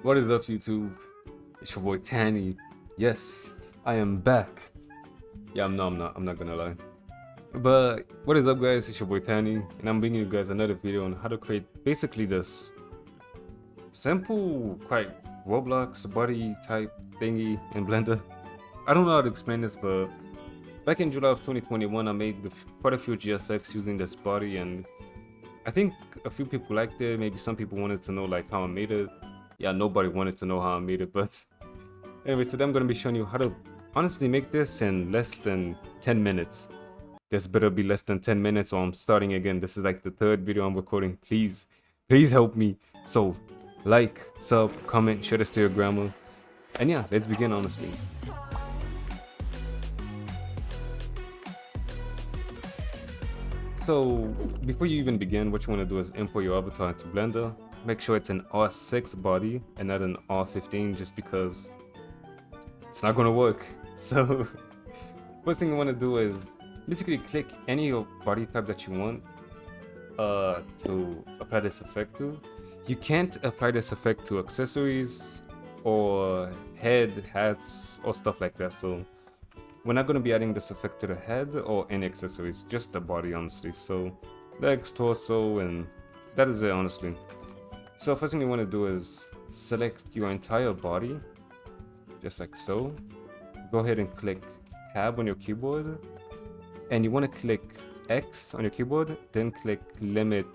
What is up, YouTube? It's your boy Tanny. Yes, I am back. Yeah, I'm not gonna lie. But what is up, guys? It's your boy Tanny, and I'm bringing you guys another video on how to create basically this simple, quite Roblox body type thingy in Blender. I don't know how to explain this, but back in July of 2021, I made quite a few GFX using this body, and I think a few people liked it. Maybe some people wanted to know like how I made it. Yeah, nobody wanted to know how I made it, but anyway, today I'm gonna be showing you how to honestly make this in less than 10 minutes. This better be less than 10 minutes or I'm starting again. This is like the third video I'm recording. Please help me. So like, sub, comment, share this to your grandma. And yeah, let's begin honestly. So before you even begin, what you want to do is import your avatar into Blender. Make sure it's an R6 body and not an R15, just because it's not gonna work. So first thing you want to do is basically click any body type that you want to apply this effect to. You can't apply this effect to accessories or head, hats, or stuff like that. So we're not going to be adding this effect to the head or any accessories, just the body honestly. So legs, torso, and that is it honestly. So first thing you want to do is select your entire body, just like so. Go ahead and click tab on your keyboard, and you want to click X on your keyboard, then click limit.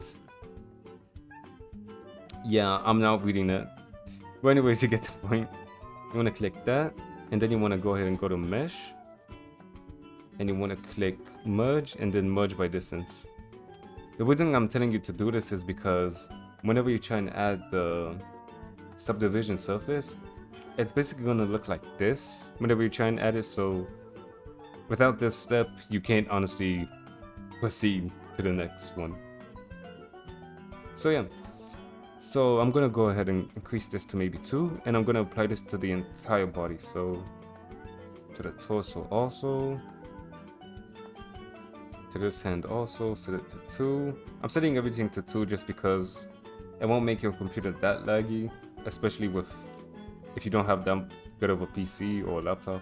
Yeah, I'm not reading that, but anyways, you get the point. You want to click that, and then you want to go ahead and go to mesh, and you want to click merge and then merge by distance. The reason I'm telling you to do this is because whenever you try and add the subdivision surface, it's basically going to look like this whenever you try and add it. So without this step, you can't honestly proceed to the next one. So yeah, so I'm going to go ahead and increase this to maybe 2, and I'm going to apply this to the entire body. So to the torso also, to this hand also, set it to 2. I'm setting everything to 2 just because it won't make your computer that laggy, especially if you don't have that good of a PC or laptop,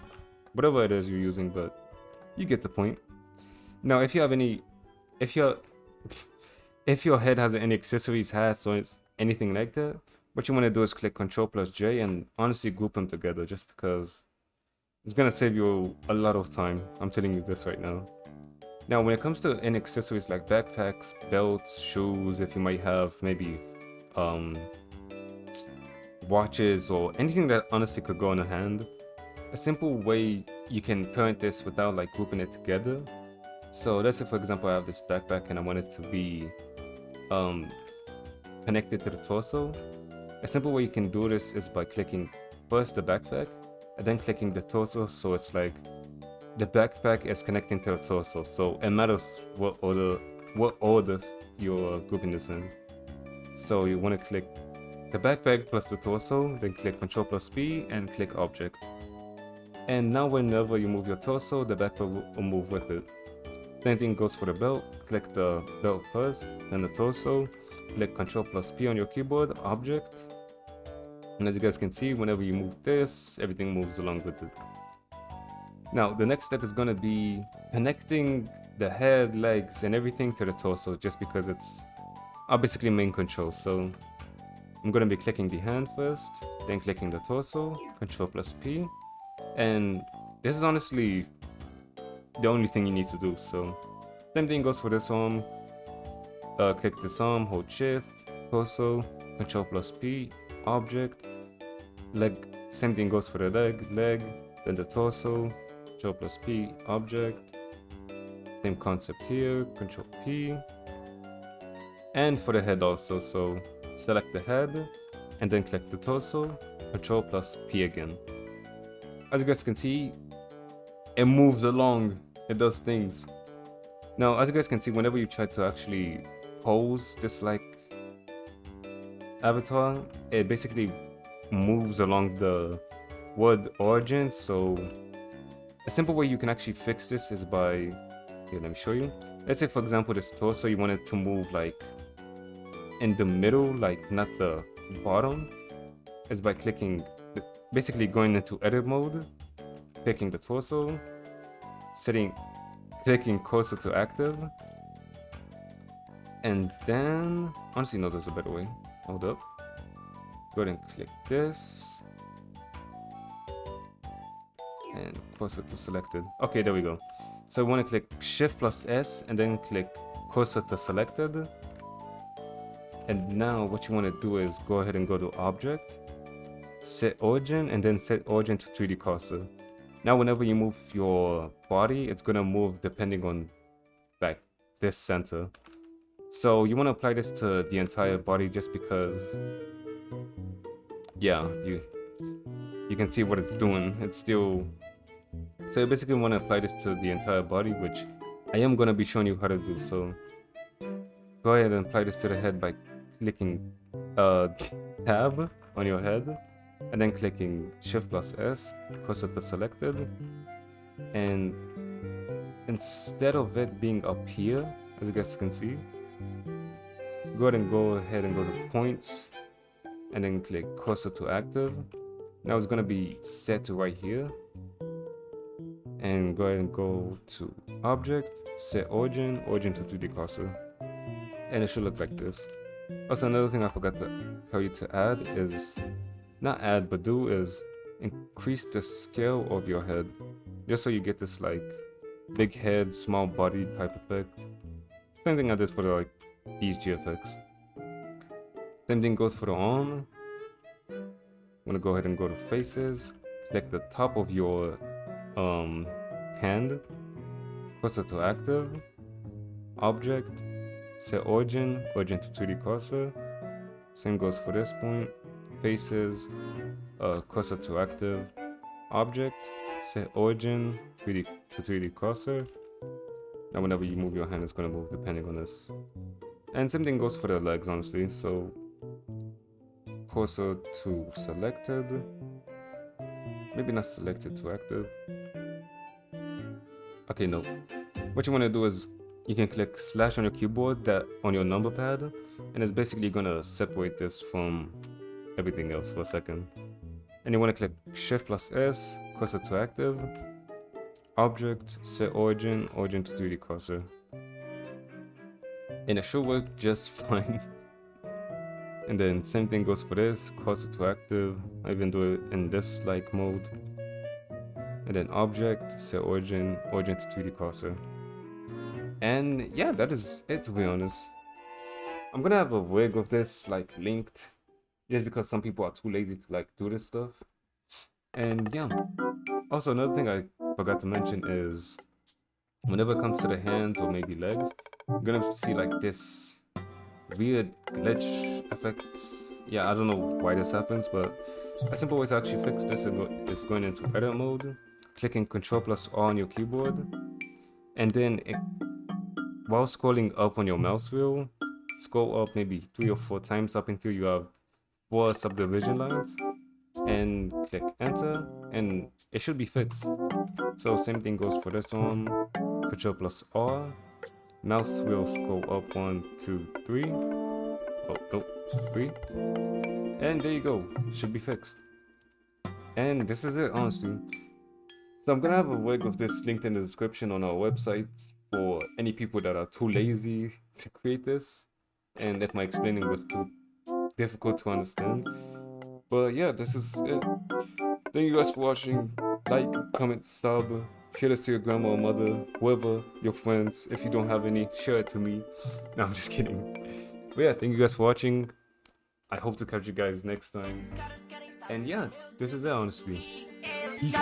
whatever it is you're using, but you get the point. Now, if your head has any accessories, hats, or anything like that, what you want to do is click Ctrl+J and honestly group them together, just because it's gonna save you a lot of time. I'm telling you this right now. Now, when it comes to any accessories like backpacks, belts, shoes, if you might have maybe watches or anything that honestly could go on a hand, a simple way you can parent this without like grouping it together. So let's say for example I have this backpack and I want it to be connected to the torso. A simple way you can do this is by clicking first the backpack and then clicking the torso, so it's like the backpack is connecting to the torso, so it matters what order you're grouping this in. So you want to click the backpack plus the torso, then click Ctrl+P and click object. And now whenever you move your torso, the backpack will move with it. Same thing goes for the belt. Click the belt first, then the torso, click Ctrl+P on your keyboard, object. And as you guys can see, whenever you move this, everything moves along with it. Now, the next step is going to be connecting the head, legs, and everything to the torso, just because it's basically main control. So I'm going to be clicking the hand first, then clicking the torso, Ctrl+P, and this is honestly the only thing you need to do. So same thing goes for this arm. Click this arm, hold shift, torso, Ctrl+P, object, leg. Same thing goes for the leg, then the torso, Ctrl+P, object. Same concept here, Ctrl+P. And for the head also, so select the head and then click the torso, Ctrl+P again. As you guys can see, it moves along, it does things. Now, as you guys can see, whenever you try to actually pose this like avatar, it basically moves along the word origin. So a simple way you can actually fix this is by, here, let me show you. Let's say for example this torso, you want it to move like in the middle, like not the bottom. is by clicking, basically going into edit mode, clicking the torso, clicking cursor to active, and then, honestly no, there's a better way. Hold up. Go ahead and click this. And cursor to selected. Okay, there we go. So we want to click Shift plus S and then click cursor to selected. And now what you want to do is go ahead and go to Object, set origin, and then set origin to 3D cursor. Now whenever you move your body, it's going to move depending on like this center. So you want to apply this to the entire body just because, yeah, you can see what it's doing. It's still, so you basically want to apply this to the entire body, which I am going to be showing you how to do. So go ahead and apply this to the head by clicking tab on your head and then clicking Shift plus S, cursor to selected, and instead of it being up here, as you guys can see, go ahead and go to points and then click cursor to active. Now it's gonna be set to right here, and go ahead and go to Object, set origin to 3D cursor, and it should look like this. Also, another thing I forgot to tell you to add is, not add, but do is increase the scale of your head, just so you get this like big head, small body type effect. Same thing I did for the like these GFX. Same thing goes for the arm. I'm gonna go ahead and go to faces, click the top of your hand, cursor to active, object, set origin to 3D cursor. Same goes for this point, faces, cursor to active, object, set origin to 3D cursor. Now whenever you move your hand, it's going to move depending on this. And same thing goes for the legs, honestly. So cursor to selected, maybe not selected to active. Okay, no. What you want to do is you can click slash on your keyboard, that on your number pad, and it's basically going to separate this from everything else for a second. And you want to click Shift plus S, cursor to active, object, set origin to 3D cursor. And it should work just fine. And then same thing goes for this, cursor to active. I even do it in this like mode. And then object, set origin to 3D cursor. And yeah, that is it, to be honest. I'm gonna have a wig of this like linked, just because some people are too lazy to like do this stuff. And yeah, also another thing I forgot to mention is whenever it comes to the hands or maybe legs, you're gonna see like this weird glitch effect. Yeah, I don't know why this happens, but a simple way to actually fix this is going into edit mode, clicking Ctrl plus R on your keyboard, and then while scrolling up on your mouse wheel, scroll up maybe 3 or 4 times up until you have 4 subdivision lines, and click enter, and it should be fixed. So same thing goes for this one, Ctrl plus R, mouse wheel scroll up 1, 2, 3, oh no, 3, and there you go, should be fixed. And this is it, honestly. So I'm gonna have a wig of this linked in the description on our website for any people that are too lazy to create this, and if my explaining was too difficult to understand. But yeah, this is it. Thank you guys for watching. Like, comment, sub, share this to your grandma or mother, whoever, your friends. If you don't have any, share it to me. No, I'm just kidding. But yeah, thank you guys for watching. I hope to catch you guys next time. And yeah, this is it, honestly. Peace.